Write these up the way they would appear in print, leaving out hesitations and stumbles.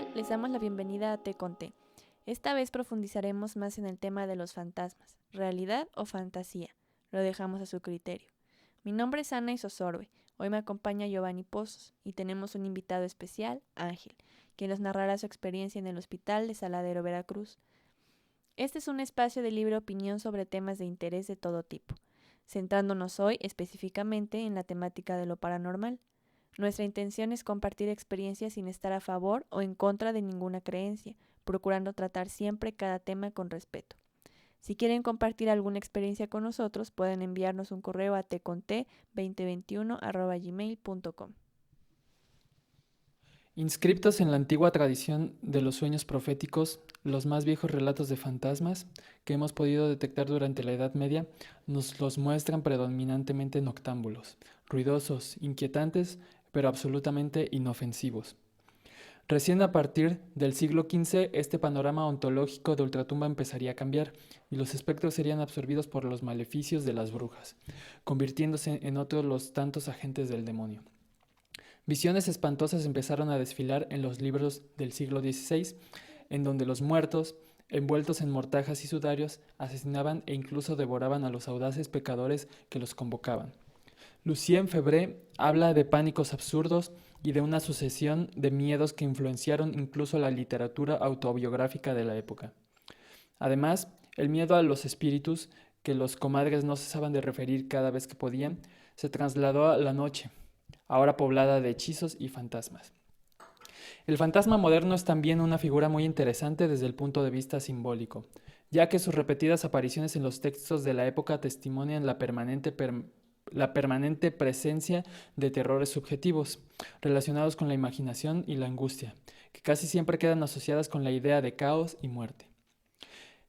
tal? Les damos la bienvenida a Té con Té. Esta vez profundizaremos más en el tema de los fantasmas, realidad o fantasía. Lo dejamos a su criterio. Mi nombre es Ana Isosorbe. Hoy me acompaña Giovanni Pozos y tenemos un invitado especial, Ángel, quien nos narrará su experiencia en el hospital de Saladero, Veracruz. Este es un espacio de libre opinión sobre temas de interés de todo tipo, centrándonos hoy específicamente en la temática de lo paranormal. Nuestra intención es compartir experiencias sin estar a favor o en contra de ninguna creencia, procurando tratar siempre cada tema con respeto. Si quieren compartir alguna experiencia con nosotros, pueden enviarnos un correo a tconte2021@gmail.com. Inscriptos en la antigua tradición de los sueños proféticos, los más viejos relatos de fantasmas que hemos podido detectar durante la Edad Media nos los muestran predominantemente noctámbulos, ruidosos, inquietantes, pero absolutamente inofensivos. Recién a partir del siglo XV, este panorama ontológico de ultratumba empezaría a cambiar y los espectros serían absorbidos por los maleficios de las brujas, convirtiéndose en otros los tantos agentes del demonio. Visiones espantosas empezaron a desfilar en los libros del siglo XVI, en donde los muertos, envueltos en mortajas y sudarios, asesinaban e incluso devoraban a los audaces pecadores que los convocaban. Lucien Febvre habla de pánicos absurdos y de una sucesión de miedos que influenciaron incluso la literatura autobiográfica de la época. Además, el miedo a los espíritus, que los comadres no cesaban de referir cada vez que podían, se trasladó a la noche, ahora poblada de hechizos y fantasmas. El fantasma moderno es también una figura muy interesante desde el punto de vista simbólico, ya que sus repetidas apariciones en los textos de la época testimonian la permanente presencia de terrores subjetivos, relacionados con la imaginación y la angustia, que casi siempre quedan asociadas con la idea de caos y muerte.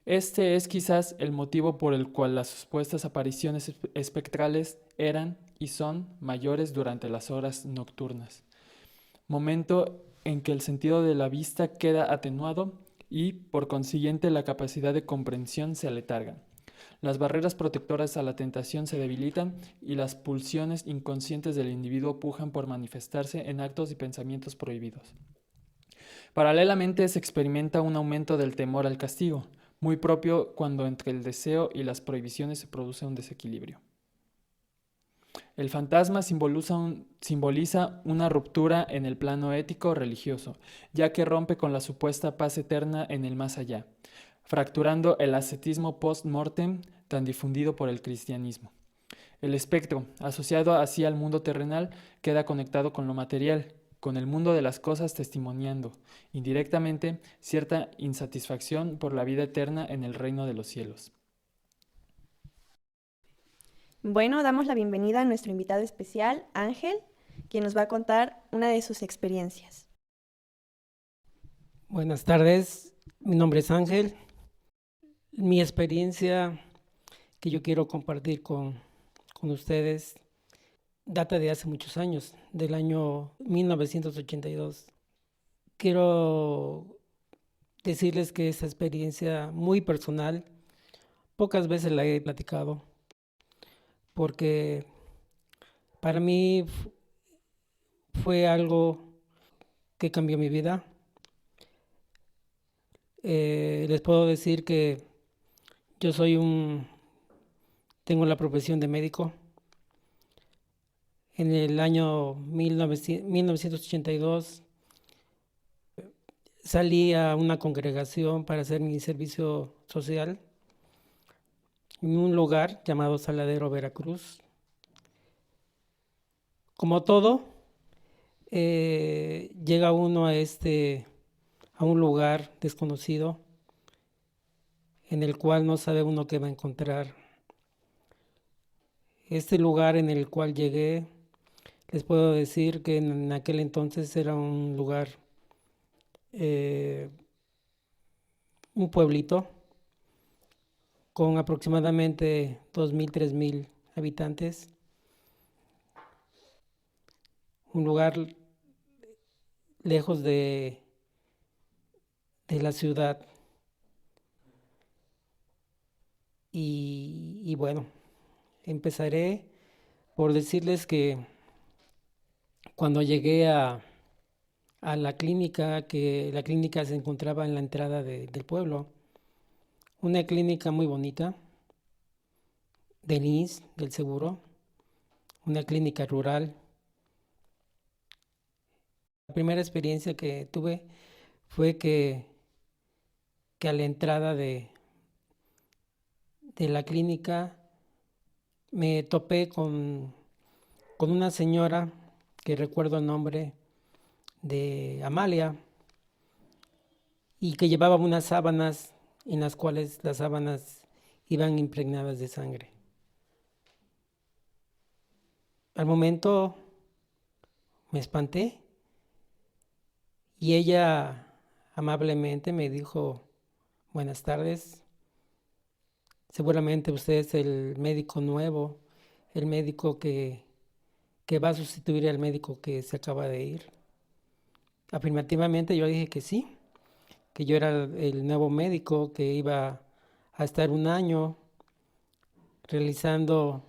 Este es quizás el motivo por el cual las supuestas apariciones espectrales eran y son mayores durante las horas nocturnas, momento en que el sentido de la vista queda atenuado y, por consiguiente, la capacidad de comprensión se aletarga. Las barreras protectoras a la tentación se debilitan y las pulsiones inconscientes del individuo pujan por manifestarse en actos y pensamientos prohibidos. Paralelamente se experimenta un aumento del temor al castigo, muy propio cuando entre el deseo y las prohibiciones se produce un desequilibrio. El fantasma simboliza una ruptura en el plano ético-religioso, ya que rompe con la supuesta paz eterna en el más allá, fracturando el ascetismo post-mortem tan difundido por el cristianismo. El espectro, asociado así al mundo terrenal, queda conectado con lo material, con el mundo de las cosas, testimoniando, indirectamente, cierta insatisfacción por la vida eterna en el reino de los cielos. Bueno, damos la bienvenida a nuestro invitado especial, Ángel, quien nos va a contar una de sus experiencias. Buenas tardes, mi nombre es Ángel. Mi experiencia que yo quiero compartir con ustedes data de hace muchos años, del año 1982. Quiero decirles que esta experiencia muy personal, pocas veces la he platicado, porque para mí fue algo que cambió mi vida. Les puedo decir que yo tengo la profesión de médico. En el año 1982 salí a una congregación para hacer mi servicio social en un lugar llamado Saladero, Veracruz. Como todo, llega uno a un lugar desconocido en el cual no sabe uno qué va a encontrar. Este lugar en el cual llegué, les puedo decir que en aquel entonces era un lugar, un pueblito con aproximadamente 2,000, 3,000 habitantes. Un lugar lejos de la ciudad. Y bueno, empezaré por decirles que cuando llegué a a la clínica, que la clínica se encontraba en la entrada del pueblo. Una clínica muy bonita, del INSS, del seguro, una clínica rural. La primera experiencia que tuve fue que a la entrada de la clínica me topé con una señora que recuerdo el nombre de Amalia y que llevaba unas sábanas en las cuales las sábanas iban impregnadas de sangre. Al momento me espanté y ella amablemente me dijo: buenas tardes, seguramente usted es el médico nuevo, el médico que va a sustituir al médico que se acaba de ir. Afirmativamente yo dije que sí, que yo era el nuevo médico que iba a estar un año realizando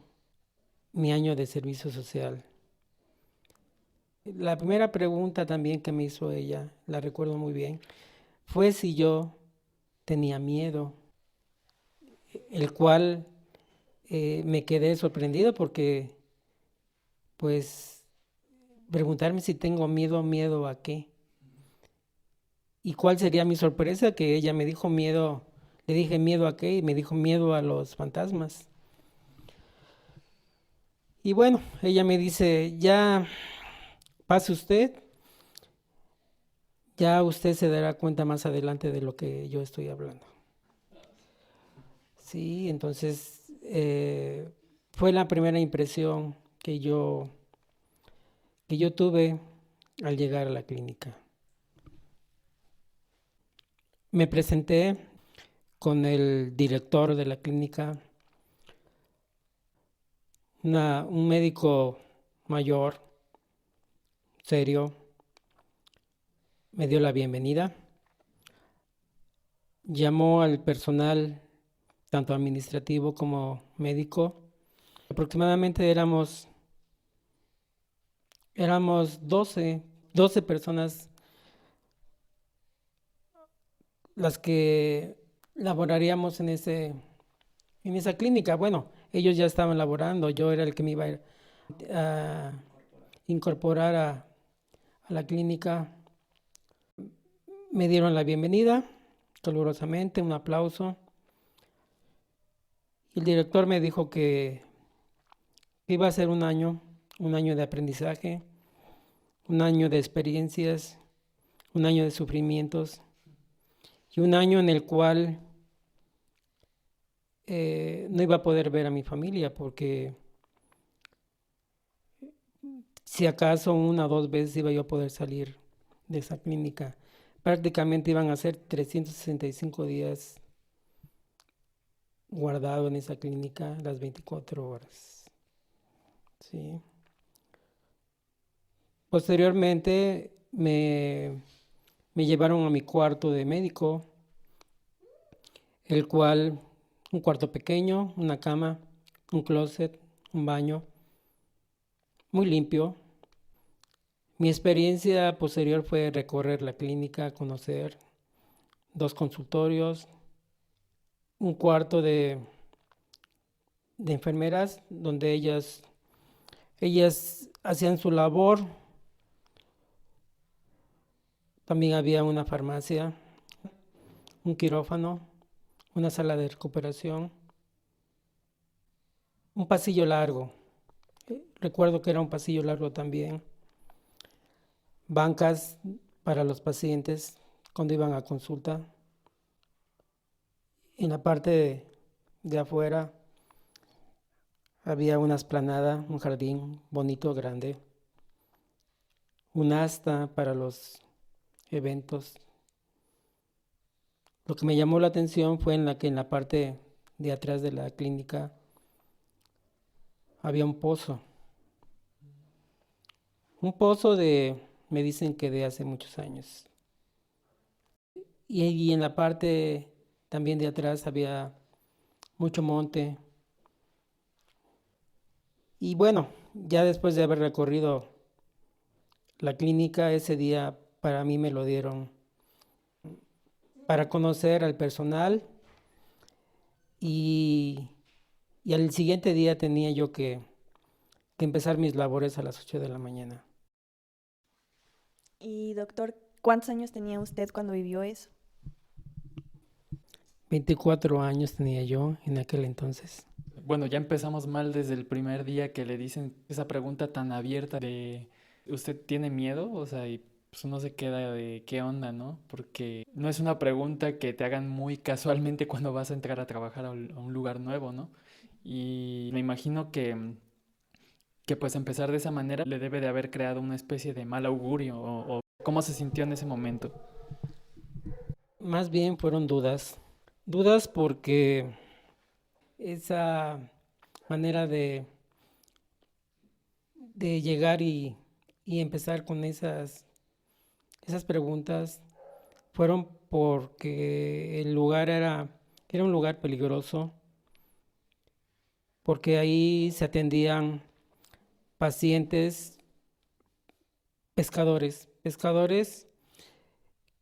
mi año de servicio social. La primera pregunta también que me hizo ella, la recuerdo muy bien, fue si yo tenía miedo, el cual me quedé sorprendido porque, pues, preguntarme si tengo miedo, ¿miedo a qué? ¿Y cuál sería mi sorpresa? Que ella me dijo miedo, le dije miedo a qué y me dijo miedo a los fantasmas. Y bueno, ella me dice, ya pase usted, ya usted se dará cuenta más adelante de lo que yo estoy hablando. Sí, entonces fue la primera impresión que yo tuve al llegar a la clínica. Me presenté con el director de la clínica, un médico mayor, serio, me dio la bienvenida, llamó al personal, tanto administrativo como médico. Aproximadamente éramos 12 personas las que laboraríamos en esa clínica. Bueno, ellos ya estaban laborando, yo era el que me iba a incorporar a la clínica. Me dieron la bienvenida calurosamente, un aplauso. El director me dijo que iba a ser un año de aprendizaje, un año de experiencias, un año de sufrimientos y un año en el cual no iba a poder ver a mi familia porque si acaso 1 o 2 veces iba yo a poder salir de esa clínica. Prácticamente iban a ser 365 días guardado en esa clínica las 24 horas. ¿Sí? Posteriormente me llevaron a mi cuarto de médico, el cual, un cuarto pequeño, una cama, un closet, un baño, muy limpio. Mi experiencia posterior fue recorrer la clínica, conocer 2 consultorios, un cuarto de enfermeras donde ellas hacían su labor. También había una farmacia, un quirófano, una sala de recuperación, un pasillo largo. Recuerdo que era un pasillo largo también. Bancas para los pacientes cuando iban a consulta. En la parte de afuera había una explanada, un jardín bonito, grande. Un asta para los eventos. Lo que me llamó la atención fue que en la parte de atrás de la clínica había un pozo. Un pozo me dicen que de hace muchos años. Y en la parte también de atrás había mucho monte. Y bueno, ya después de haber recorrido la clínica, ese día para mí me lo dieron para conocer al personal y, y al siguiente día tenía yo que empezar mis labores a las 8 de la mañana. Y doctor, ¿cuántos años tenía usted cuando vivió eso? 24 años tenía yo en aquel entonces. Bueno, ya empezamos mal desde el primer día que le dicen esa pregunta tan abierta de ¿usted tiene miedo? O sea, y pues uno se queda de ¿qué onda, no? Porque no es una pregunta que te hagan muy casualmente cuando vas a entrar a trabajar a un lugar nuevo, ¿no? Y me imagino que pues empezar de esa manera le debe de haber creado una especie de mal augurio o ¿cómo se sintió en ese momento? Más bien fueron dudas. Dudas porque esa manera de llegar y empezar con esas preguntas fueron porque el lugar era un lugar peligroso, porque ahí se atendían pacientes pescadores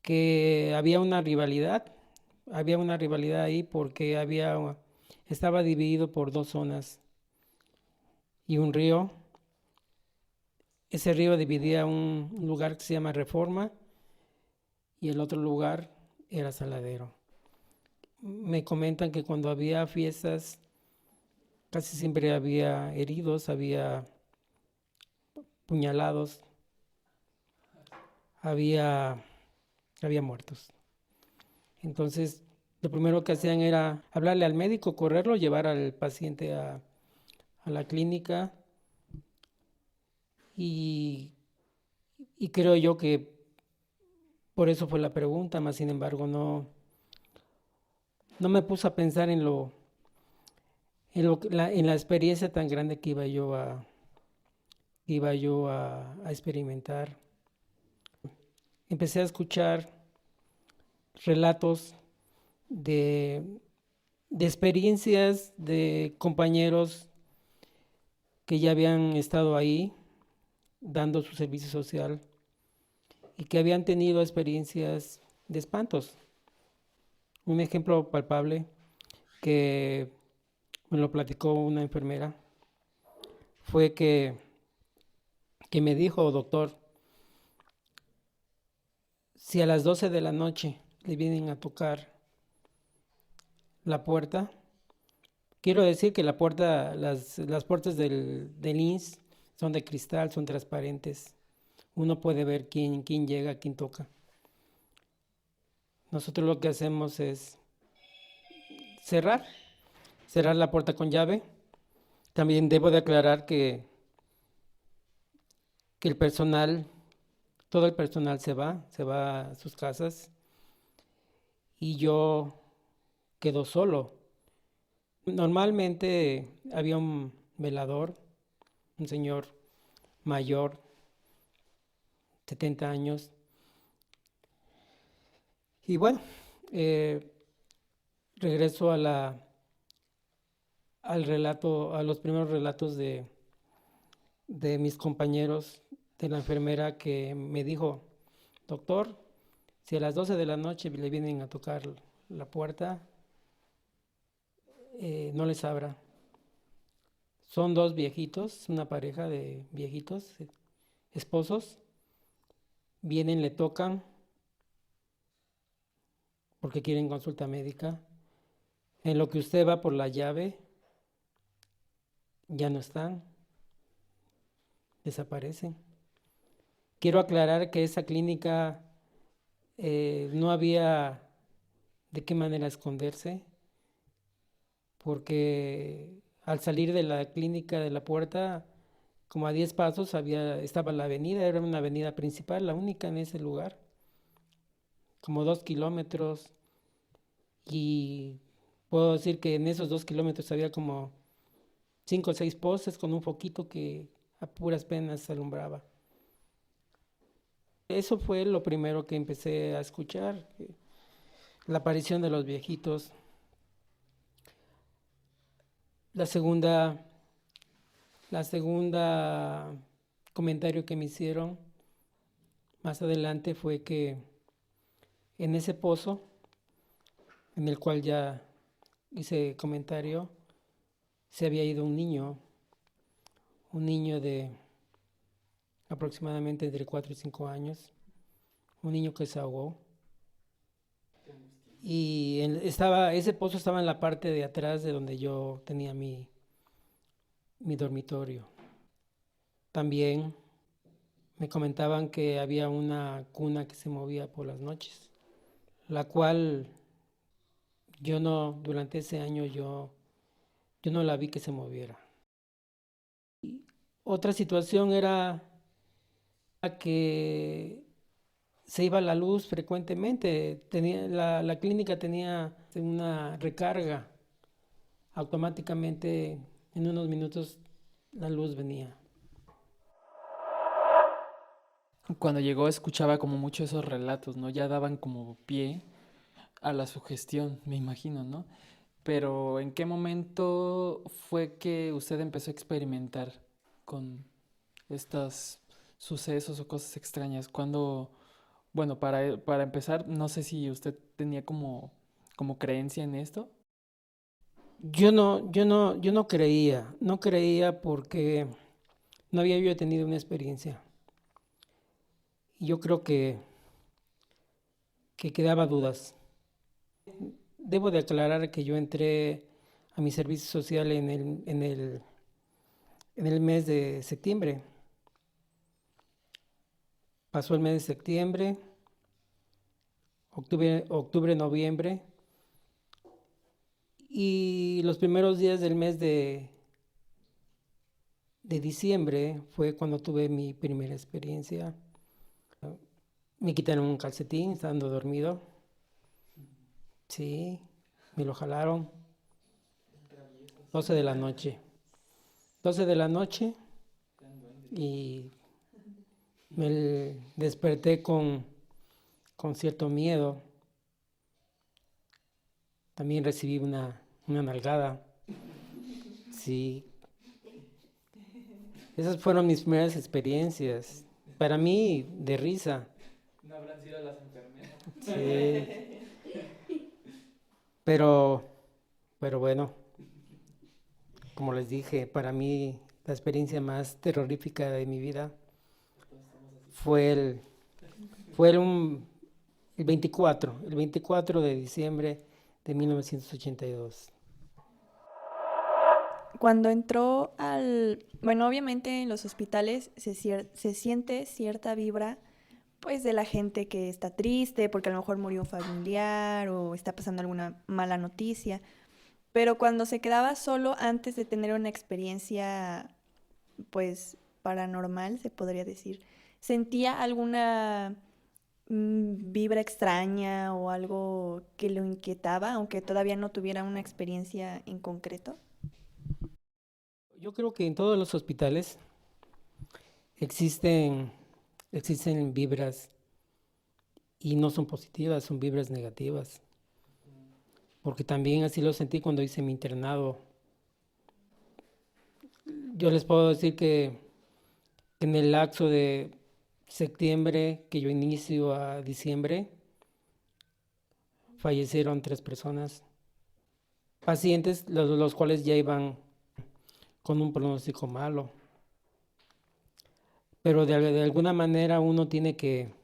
que había una rivalidad ahí porque estaba dividido por dos zonas y un río. Ese río dividía un lugar que se llama Reforma y el otro lugar era Saladero. Me comentan que cuando había fiestas casi siempre había heridos, había puñalados, había, había muertos. Entonces, lo primero que hacían era hablarle al médico, correrlo, llevar al paciente a la clínica y, y creo yo que por eso fue la pregunta, más sin embargo no me puse a pensar en la experiencia tan grande que iba yo a experimentar. Empecé a escuchar relatos de, de experiencias de compañeros que ya habían estado ahí dando su servicio social y que habían tenido experiencias de espantos. Un ejemplo palpable que me lo platicó una enfermera fue que me dijo, doctor, si a las 12 de la noche le vienen a tocar la puerta, quiero decir que las puertas del INS son de cristal, son transparentes. Uno puede ver quién llega, quién toca. Nosotros lo que hacemos es cerrar la puerta con llave. También debo de aclarar que todo el personal se va a sus casas y yo quedo solo. Normalmente había un velador, un señor mayor, 70 años, y bueno, eh, regreso al relato, a los primeros relatos de mis compañeros, de la enfermera que me dijo, doctor, si a las 12 de la noche le vienen a tocar la puerta, no les abra. Son dos viejitos, una pareja de viejitos, esposos, vienen, le tocan porque quieren consulta médica. En lo que usted va por la llave, ya no están, desaparecen. Quiero aclarar que esa clínica no había de qué manera esconderse, porque al salir de la clínica de la puerta, como a 10 pasos estaba la avenida, era una avenida principal, la única en ese lugar, como 2 kilómetros, y puedo decir que en esos 2 kilómetros había como 5 o 6 postes con un foquito que a puras penas alumbraba. Eso fue lo primero que empecé a escuchar, la aparición de los viejitos. La segunda comentario que me hicieron más adelante fue que en ese pozo, en el cual ya hice comentario, se había ido un niño de aproximadamente entre 4 y 5 años, un niño que se ahogó. Y ese pozo estaba en la parte de atrás de donde yo tenía mi dormitorio. También me comentaban que había una cuna que se movía por las noches, la cual durante ese año yo no la vi que se moviera. Y otra situación era que se iba la luz frecuentemente. La clínica tenía una recarga. Automáticamente, en unos minutos, la luz venía. Cuando llegó escuchaba como mucho esos relatos, ¿no? Ya daban como pie a la sugestión, me imagino, ¿no? Pero ¿en qué momento fue que usted empezó a experimentar con estos sucesos o cosas extrañas? Cuando, bueno, para empezar, no sé si usted tenía como creencia en esto. Yo no creía porque no había yo tenido una experiencia. Y yo creo que quedaba dudas. Debo de aclarar que yo entré a mi servicio social en el mes de septiembre. Pasó el mes de septiembre, octubre, noviembre, y los primeros días del mes de diciembre fue cuando tuve mi primera experiencia. Me quitaron un calcetín estando dormido. Sí, me lo jalaron. 12 de la noche. 12 de la noche y me desperté con cierto miedo. También recibí una nalgada. Sí, esas fueron mis primeras experiencias. Para mí, de risa. No habrán sido las enfermeras. Sí, pero bueno, como les dije, para mí la experiencia más terrorífica de mi vida fue el 24 de diciembre de 1982. Cuando entró bueno, obviamente en los hospitales se siente cierta vibra, pues de la gente que está triste porque a lo mejor murió un familiar o está pasando alguna mala noticia. Pero cuando se quedaba solo antes de tener una experiencia, pues, paranormal, se podría decir, ¿sentía alguna vibra extraña o algo que lo inquietaba, aunque todavía no tuviera una experiencia en concreto? Yo creo que en todos los hospitales existen, existen vibras y no son positivas, son vibras negativas. Porque también así lo sentí cuando hice mi internado. Yo les puedo decir que en el lapso de septiembre que yo inicio a diciembre, fallecieron 3 personas, pacientes los cuales ya iban con un pronóstico malo. Pero de alguna manera uno tiene que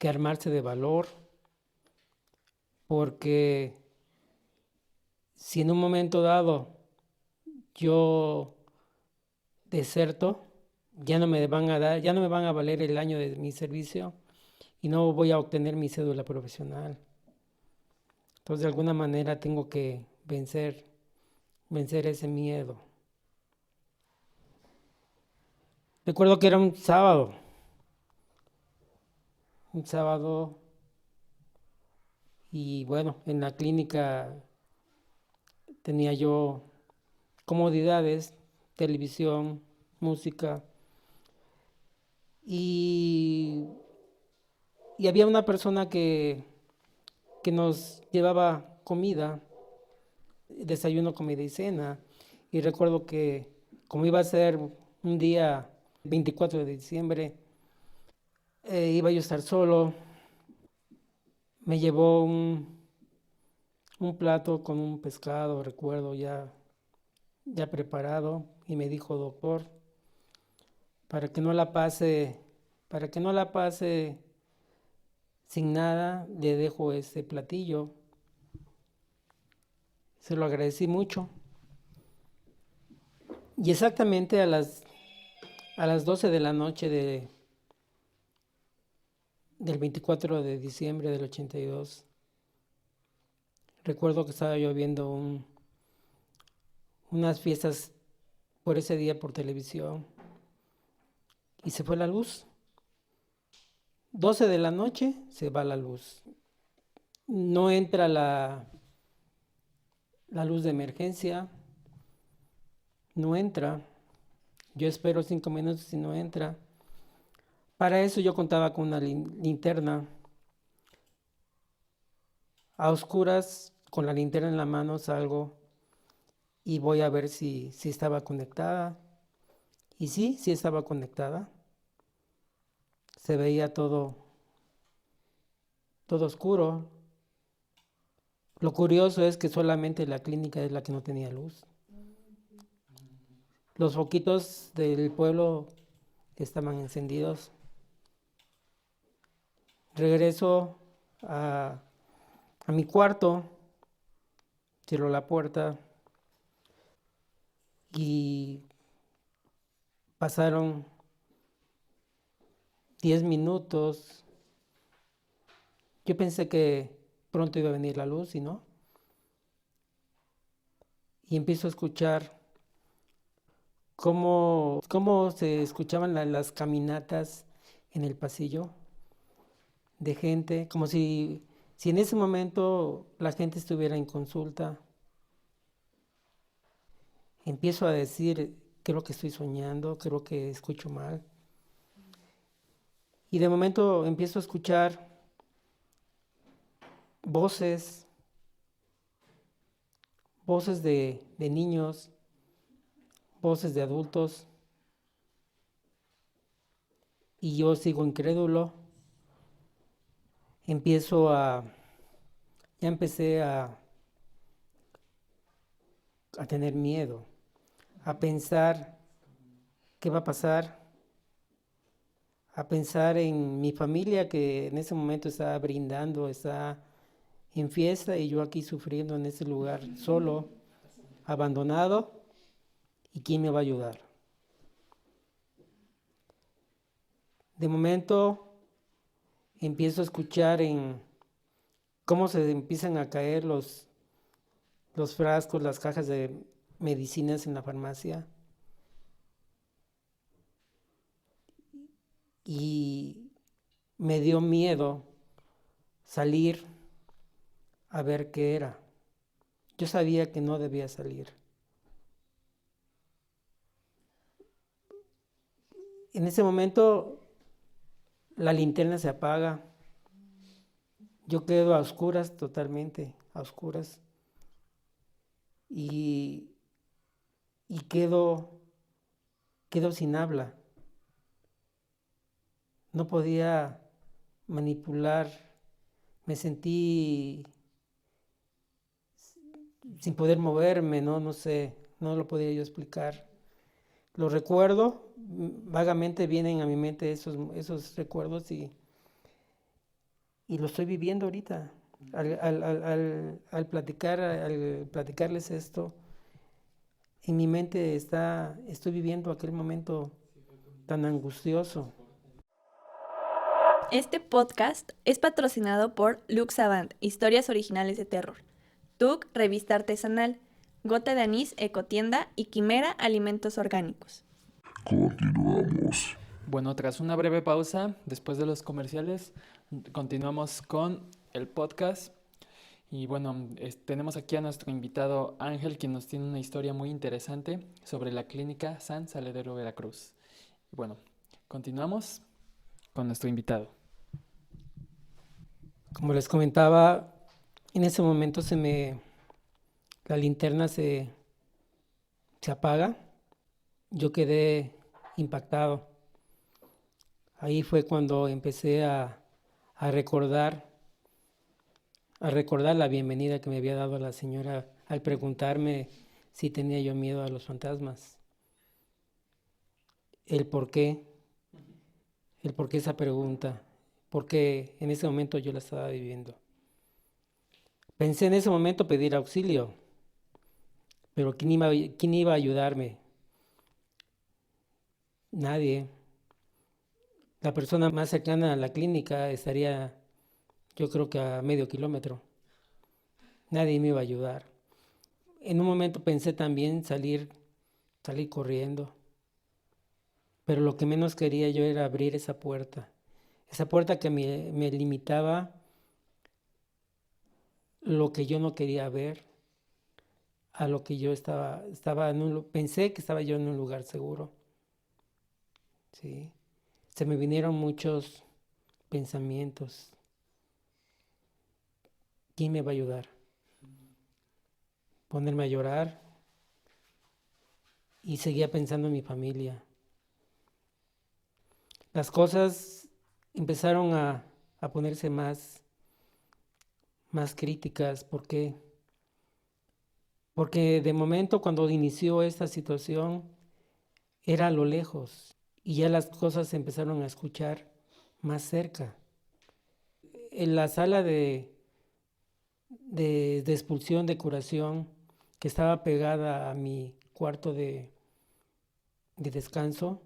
armarse de valor, porque si en un momento dado yo deserto, ya no me van a valer el año de mi servicio y no voy a obtener mi cédula profesional. Entonces, de alguna manera tengo que vencer ese miedo. Recuerdo que era un sábado, y bueno, en la clínica tenía yo comodidades, televisión, música, y, y había una persona que nos llevaba comida, desayuno, comida y cena. Y recuerdo que como iba a ser un día 24 de diciembre, iba yo a estar solo. Me llevó un plato con un pescado, recuerdo, ya preparado, y me dijo: doctor, para que no la pase, para que no la pase sin nada, le dejo este platillo. Se lo agradecí mucho. Y exactamente a las 12 de la noche del 24 de diciembre del 82, recuerdo que estaba yo viendo unas fiestas por ese día por televisión y se fue la luz. 12 de la noche se va la luz. No entra la luz de emergencia, no entra. Yo espero 5 minutos y no entra. Para eso yo contaba con una linterna. A oscuras, con la linterna en la mano, salgo y voy a ver si estaba conectada. Y sí estaba conectada. Se veía todo oscuro. Lo curioso es que solamente la clínica es la que no tenía luz. Los foquitos del pueblo estaban encendidos. Regreso a mi cuarto, cierro la puerta y pasaron 10 minutos. Yo pensé que pronto iba a venir la luz y no. Y empiezo a escuchar cómo se escuchaban las caminatas en el pasillo de gente, como si en ese momento la gente estuviera en consulta. Empiezo a decir: creo que estoy soñando, creo que escucho mal. Y de momento empiezo a escuchar voces de niños, voces de adultos, y yo sigo incrédulo. Ya empecé a tener miedo, a pensar qué va a pasar, a pensar en mi familia que en ese momento está brindando, está en fiesta, y yo aquí sufriendo en ese lugar, solo, abandonado, y quién me va a ayudar. De momento empiezo a escuchar en cómo se empiezan a caer los frascos, las cajas de medicinas en la farmacia. Y me dio miedo salir a ver qué era. Yo sabía que no debía salir. En ese momento la linterna se apaga. Yo quedo a oscuras, totalmente a oscuras. Y quedo sin habla. No podía manipular. Me sentí sin poder moverme, no sé, no lo podía yo explicar. Lo recuerdo, vagamente vienen a mi mente esos recuerdos y lo estoy viviendo ahorita. Al platicarles esto, en mi mente estoy viviendo aquel momento tan angustioso. Este podcast es patrocinado por Lux Avant, historias originales de terror, TUC, revista artesanal, Gota de Anís, Ecotienda y Quimera, alimentos orgánicos. Continuamos. Bueno, tras una breve pausa, después de los comerciales, continuamos con el podcast. Y bueno, tenemos aquí a nuestro invitado Ángel, quien nos tiene una historia muy interesante sobre la clínica San Salvador, Veracruz. Y bueno, continuamos con nuestro invitado. Como les comentaba, en ese momento la linterna se apaga. Yo quedé impactado. Ahí fue cuando empecé a recordar, a recordar la bienvenida que me había dado la señora al preguntarme si tenía yo miedo a los fantasmas. El por qué, el por qué esa pregunta, porque en ese momento yo la estaba viviendo. Pensé en ese momento pedir auxilio, pero quién iba a ayudarme? Nadie. La persona más cercana a la clínica estaría, yo creo que a medio kilómetro. Nadie me iba a ayudar. En un momento pensé también salir corriendo, pero lo que menos quería yo era abrir esa puerta que me limitaba lo que yo no quería ver, a lo que yo estaba pensé que estaba yo en un lugar seguro. ¿Sí? Se me vinieron muchos pensamientos. ¿Quién me va a ayudar? Ponerme a llorar y seguía pensando en mi familia. Las cosas empezaron a ponerse más críticas. ¿Por qué? Porque de momento cuando inició esta situación era a lo lejos y ya las cosas se empezaron a escuchar más cerca. En la sala de expulsión, de curación, que estaba pegada a mi cuarto de descanso,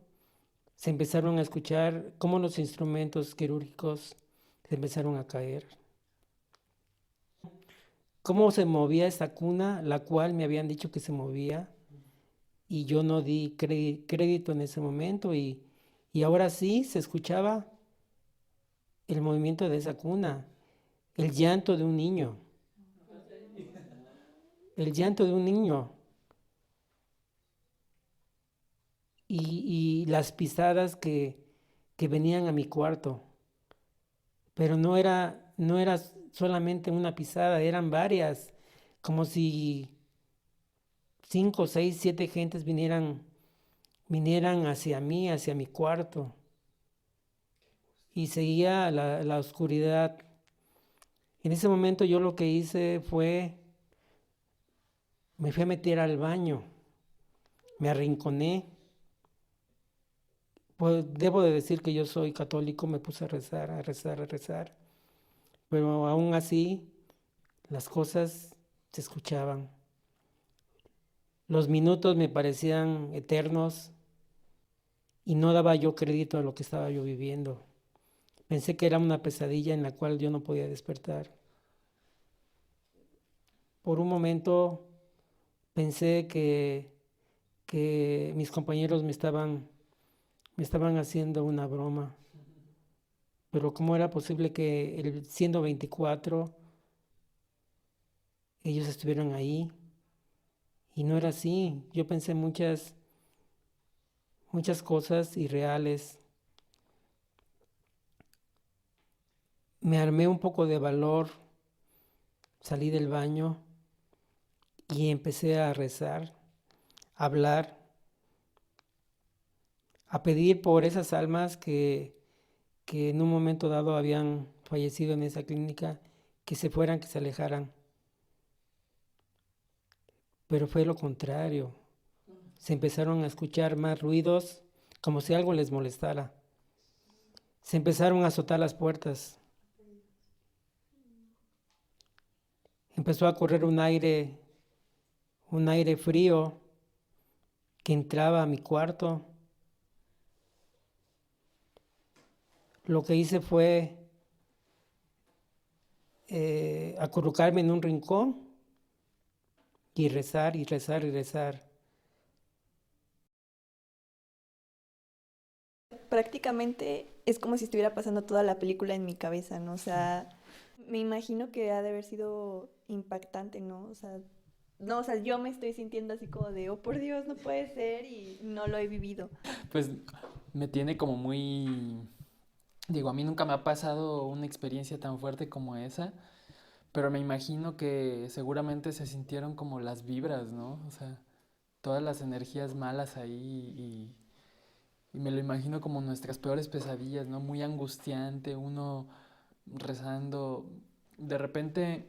se empezaron a escuchar cómo los instrumentos quirúrgicos se empezaron a caer. Cómo se movía esa cuna, la cual me habían dicho que se movía, y yo no di crédito en ese momento, y ahora sí se escuchaba el movimiento de esa cuna, el llanto de un niño, el llanto de un niño, y las pisadas que venían a mi cuarto, pero no era solamente una pisada, eran varias, como si 5, 6, 7 gentes vinieran hacia mí, hacia mi cuarto, y seguía la oscuridad. En ese momento yo lo que hice fue, me fui a meter al baño, me arrinconé. Pues debo de decir que yo soy católico, me puse a rezar, a rezar, a rezar, pero aún así las cosas se escuchaban. Los minutos me parecían eternos y no daba yo crédito a lo que estaba yo viviendo. Pensé que era una pesadilla en la cual yo no podía despertar. Por un momento pensé que mis compañeros me estaban haciendo una broma. Pero ¿cómo era posible que siendo 24 ellos estuvieran ahí? Y no era así. Yo pensé muchas cosas irreales. Me armé un poco de valor, salí del baño y empecé a rezar, a hablar, a pedir por esas almas que en un momento dado habían fallecido en esa clínica, que se fueran, que se alejaran. Pero fue lo contrario. Se empezaron a escuchar más ruidos, como si algo les molestara. Se empezaron a azotar las puertas. Empezó a correr un aire frío que entraba a mi cuarto. Lo que hice fue acurrucarme en un rincón y rezar y rezar y rezar. Prácticamente es como si estuviera pasando toda la película en mi cabeza, ¿no? O sea, me imagino que ha de haber sido impactante, ¿no? O sea, no, o sea, yo me estoy sintiendo así como de, oh por Dios, no puede ser y no lo he vivido. Pues me tiene como muy... Digo, a mí nunca me ha pasado una experiencia tan fuerte como esa, pero me imagino que seguramente se sintieron como las vibras, ¿no? O sea, todas las energías malas ahí Y me lo imagino como nuestras peores pesadillas, ¿no? Muy angustiante, uno rezando. De repente,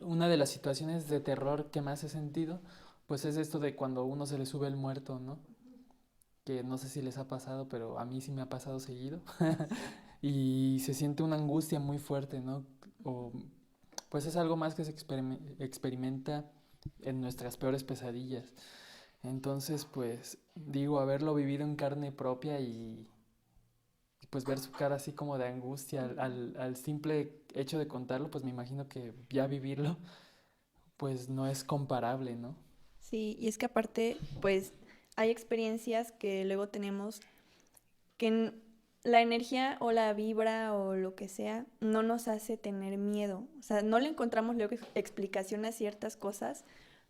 una de las situaciones de terror que más he sentido, pues es esto de cuando a uno se le sube el muerto, ¿no? Que no sé si les ha pasado, pero a mí sí me ha pasado seguido. Y se siente una angustia muy fuerte, ¿no? O, pues es algo más que se experimenta en nuestras peores pesadillas. Entonces, pues digo, haberlo vivido en carne propia y pues ver su cara así como de angustia al simple hecho de contarlo, pues me imagino que ya vivirlo, pues no es comparable, ¿no? Sí, y es que aparte, pues hay experiencias que luego tenemos que la energía o la vibra o lo que sea no nos hace tener miedo. O sea, no le encontramos luego explicación a ciertas cosas,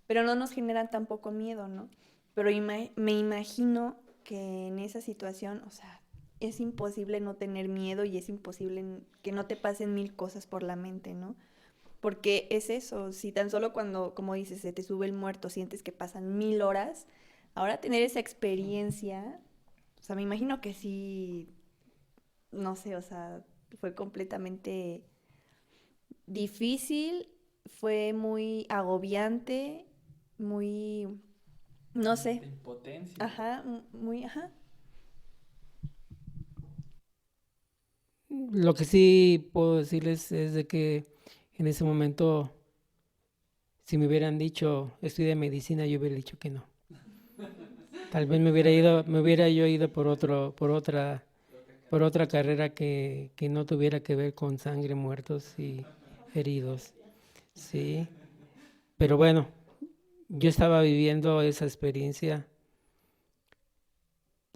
pero no nos generan tampoco miedo, ¿no? Pero me imagino que en esa situación, o sea, es imposible no tener miedo y es imposible que no te pasen mil cosas por la mente, ¿no? Porque es eso, si tan solo cuando, como dices, se te sube el muerto, sientes que pasan 1000 horas, ahora tener esa experiencia, o sea, me imagino que sí, no sé, o sea, fue completamente difícil, fue muy agobiante, muy, no sé, De impotencia. ajá, muy, ajá. Lo que sí puedo decirles es de que en ese momento, si me hubieran dicho estudia medicina, yo hubiera dicho que no. Tal vez me hubiera yo ido por otra carrera que no tuviera que ver con sangre, muertos y heridos. Sí, pero bueno, yo estaba viviendo esa experiencia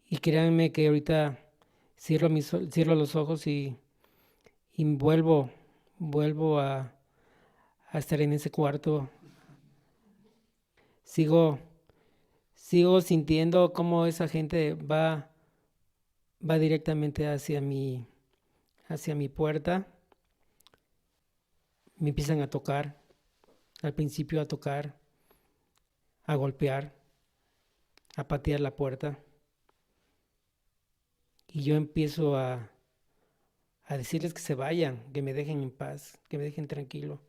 y créanme que ahorita cierro los ojos y vuelvo a estar en ese cuarto. Sigo, sigo sintiendo cómo esa gente va directamente hacia mi puerta. Me empiezan a tocar, al principio a tocar, a golpear, a patear la puerta. Y yo empiezo a decirles que se vayan, que me dejen en paz, que me dejen tranquilo.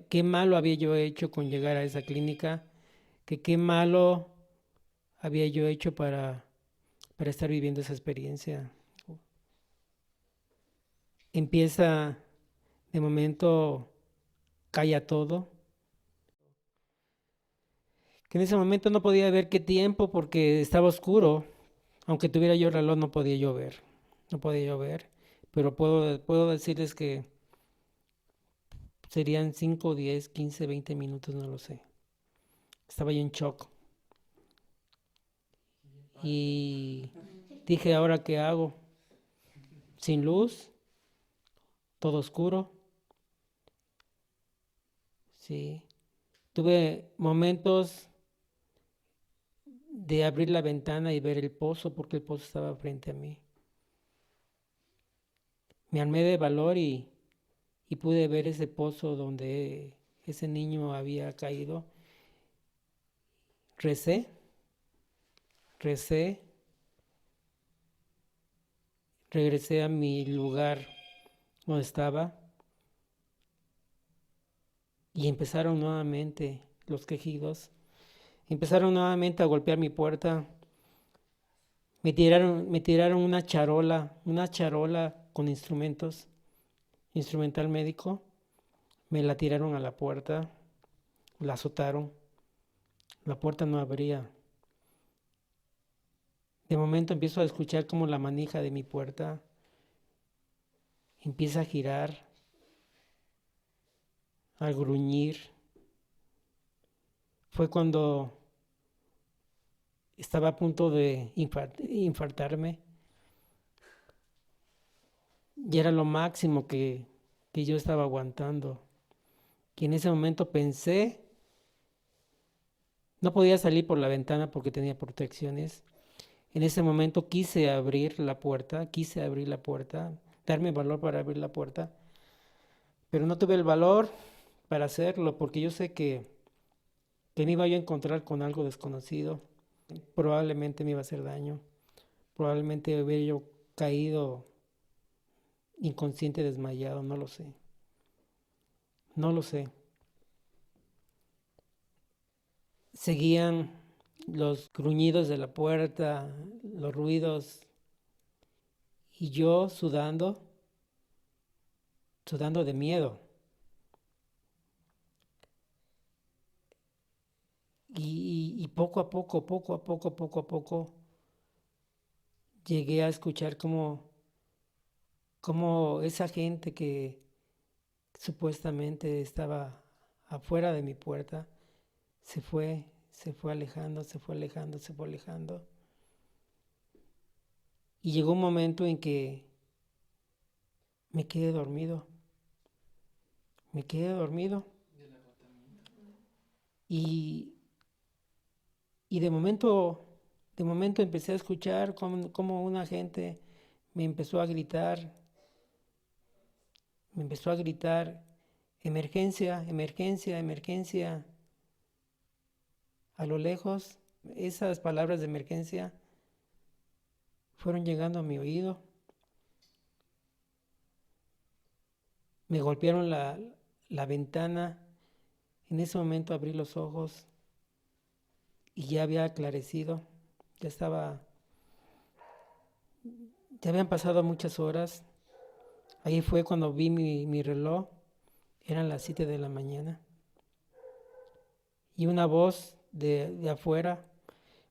Qué malo había yo hecho con llegar a esa clínica, que qué malo había yo hecho para estar viviendo esa experiencia. Empieza, de momento, calla todo. Que en ese momento no podía ver qué tiempo porque estaba oscuro. Aunque tuviera yo reloj, no podía yo ver. No podía yo ver. Pero puedo decirles que serían 5, 10, 15, 20 minutos, no lo sé. Estaba yo en shock. Y dije, ¿ahora qué hago? Sin luz, todo oscuro. Sí. Tuve momentos de abrir la ventana y ver el pozo porque el pozo estaba frente a mí. Me armé de valor y pude ver ese pozo donde ese niño había caído. Recé, recé, regresé a mi lugar donde estaba y empezaron nuevamente los quejidos. Empezaron nuevamente a golpear mi puerta. Me tiraron una charola con instrumentos, instrumental médico. Me la tiraron a la puerta, la azotaron. La puerta no abría. De momento empiezo a escuchar como la manija de mi puerta empieza a girar, a gruñir. Fue cuando estaba a punto de infartarme. Y era lo máximo que yo estaba aguantando. Y en ese momento pensé, no podía salir por la ventana porque tenía protecciones. En ese momento quise abrir la puerta, darme valor para abrir la puerta, pero no tuve el valor para hacerlo porque yo sé que me iba yo a encontrar con algo desconocido, probablemente me iba a hacer daño. Probablemente hubiera yo caído inconsciente, desmayado, no lo sé. No lo sé. Seguían los gruñidos de la puerta, los ruidos, y yo sudando de miedo. Y poco a poco, llegué a escuchar cómo esa gente que supuestamente estaba afuera de mi puerta se fue alejando. Y llegó un momento en que me quedé dormido. Y, y de momento empecé a escuchar cómo una gente me empezó a gritar, emergencia, emergencia, emergencia. A lo lejos, esas palabras de emergencia fueron llegando a mi oído. Me golpearon la ventana. En ese momento abrí los ojos y ya había aclarecido. Ya habían pasado muchas horas. Ahí fue cuando vi mi reloj. Eran las 7 de la mañana. Y una voz de afuera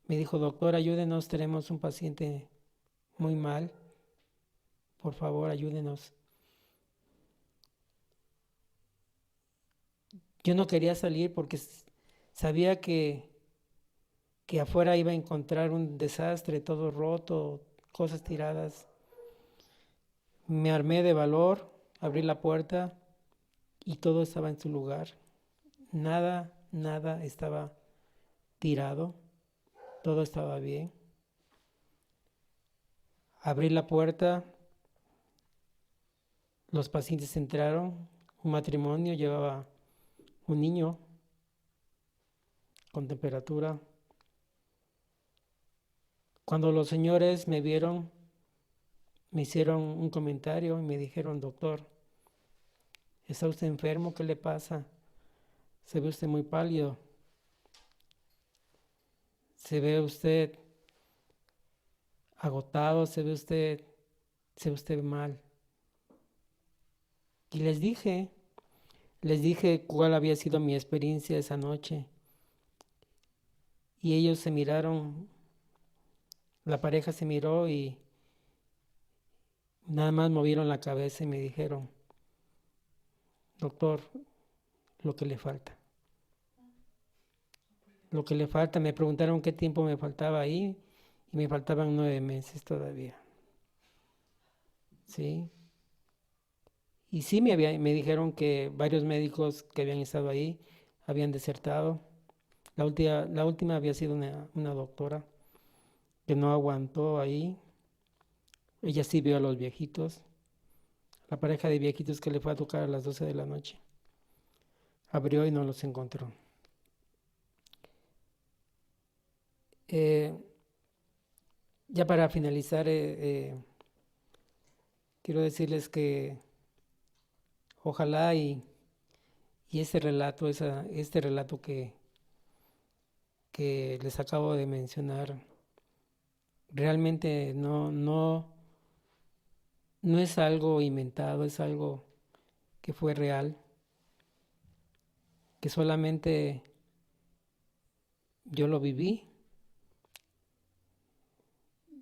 me dijo: doctor, ayúdenos, tenemos un paciente muy mal. Por favor, ayúdenos. Yo no quería salir porque sabía que afuera iba a encontrar un desastre, todo roto, cosas tiradas. Me armé de valor, abrí la puerta y todo estaba en su lugar. Nada estaba tirado, todo estaba bien. Abrí la puerta, los pacientes entraron, un matrimonio llevaba un niño con temperatura. Cuando los señores me vieron, me hicieron un comentario y me dijeron: doctor, ¿está usted enfermo? ¿Qué le pasa? Se ve usted muy pálido. Se ve usted agotado, se ve usted mal. Y les dije cuál había sido mi experiencia esa noche. Y ellos se miraron, la pareja se miró y nada más movieron la cabeza y me dijeron: doctor, lo que le falta. Me preguntaron qué tiempo me faltaba ahí y me faltaban 9 meses todavía. ¿Sí? Y sí, me dijeron que varios médicos que habían estado ahí habían desertado. La última había sido una doctora que no aguantó ahí. Ella sí vio a los viejitos, la pareja de viejitos que le fue a tocar a las 12 de la noche. Abrió y no los encontró. Ya para finalizar, quiero decirles que ojalá y este relato que les acabo de mencionar realmente no es algo inventado, es algo que fue real, que solamente yo lo viví.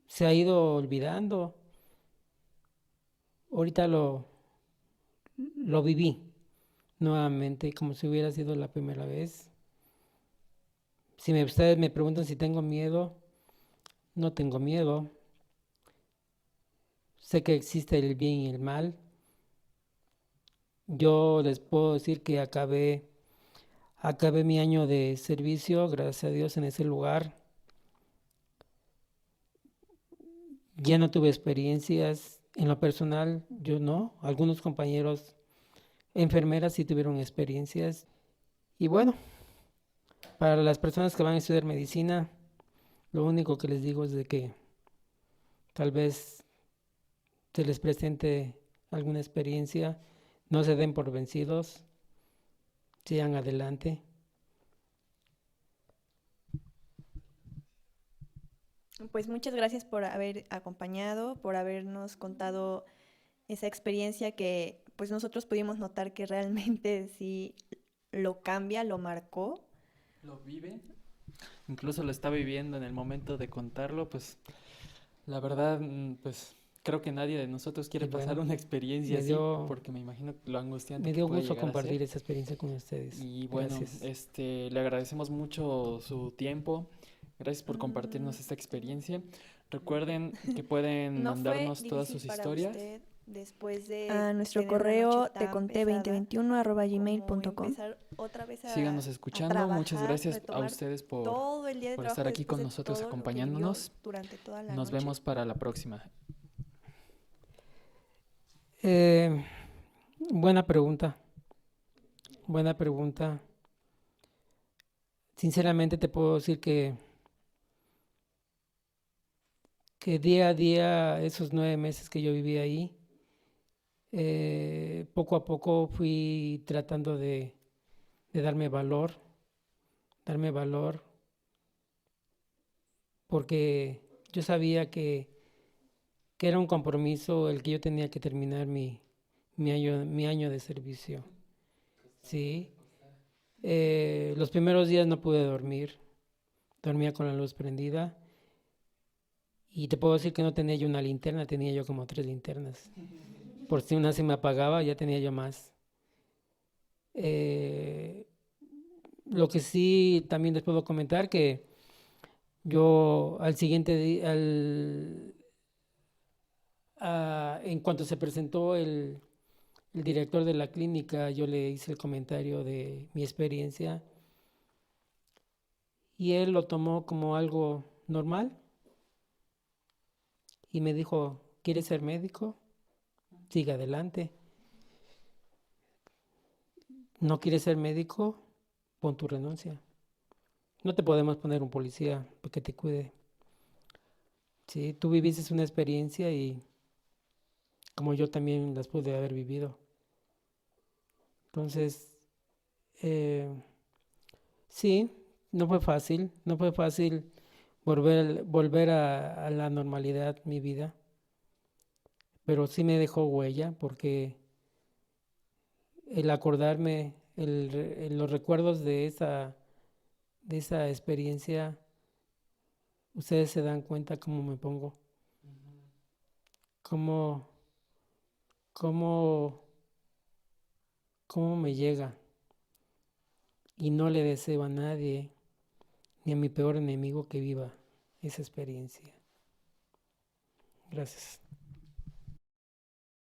Se ha ido olvidando. Ahorita lo viví nuevamente, como si hubiera sido la primera vez. Si ustedes me preguntan si tengo miedo, no tengo miedo. Sé que existe el bien y el mal. Yo les puedo decir que acabé mi año de servicio, gracias a Dios, en ese lugar. Ya no tuve experiencias en lo personal, yo no. Algunos compañeros enfermeras sí tuvieron experiencias. Y bueno, para las personas que van a estudiar medicina, lo único que les digo es de que tal vez se les presente alguna experiencia, no se den por vencidos, sigan adelante. Pues muchas gracias por haber acompañado, por habernos contado esa experiencia que pues nosotros pudimos notar que realmente sí lo cambia, lo marcó. Lo vive, incluso lo está viviendo en el momento de contarlo, pues la verdad, pues creo que nadie de nosotros quiere Y pasar bueno, una experiencia me así, dio, porque me imagino lo angustiante me que dio puede gusto llegar a ser. compartir esa experiencia con ustedes. Y bueno, Gracias. le agradecemos mucho su tiempo. Gracias por compartirnos Mm, esta experiencia. Recuerden que pueden ¿No fue mandarnos todas difícil sus para historias. usted después de A nuestro tener una noche correo tan pesada como teconte2021@gmail.com. empezar otra vez Síganos a escuchando. Muchas trabajar, gracias a retomar ustedes todo el día de por trabajo estar aquí después con de nosotros todo lo que vivió acompañándonos. durante toda la Nos noche? vemos para la próxima. Eh, buena pregunta, buena pregunta. Sinceramente te puedo decir que día a día, esos 9 meses que yo viví ahí, poco a poco fui tratando de darme valor, porque yo sabía que era un compromiso el que yo tenía que terminar mi año de servicio. Sí. Los primeros días no pude dormir, dormía con la luz prendida y te puedo decir que no tenía yo una linterna, tenía yo como 3 linternas. Por si una se me apagaba, ya tenía yo más. Eh, lo que sí también les puedo comentar que yo al siguiente día, en cuanto se presentó el director de la clínica, yo le hice el comentario de mi experiencia y él lo tomó como algo normal y me dijo, ¿quieres ser médico? Sigue adelante. ¿No quieres ser médico? Pon tu renuncia. No te podemos poner un policía para que te cuide. Sí, tú viviste una experiencia y como yo también las pude haber vivido. Entonces, eh, sí, no fue fácil volver a la normalidad mi vida, pero sí me dejó huella porque el acordarme, los recuerdos de esa experiencia, ustedes se dan cuenta cómo me pongo, cómo, cómo, cómo me llega y no le deseo a nadie, ni a mi peor enemigo que viva esa experiencia. Gracias.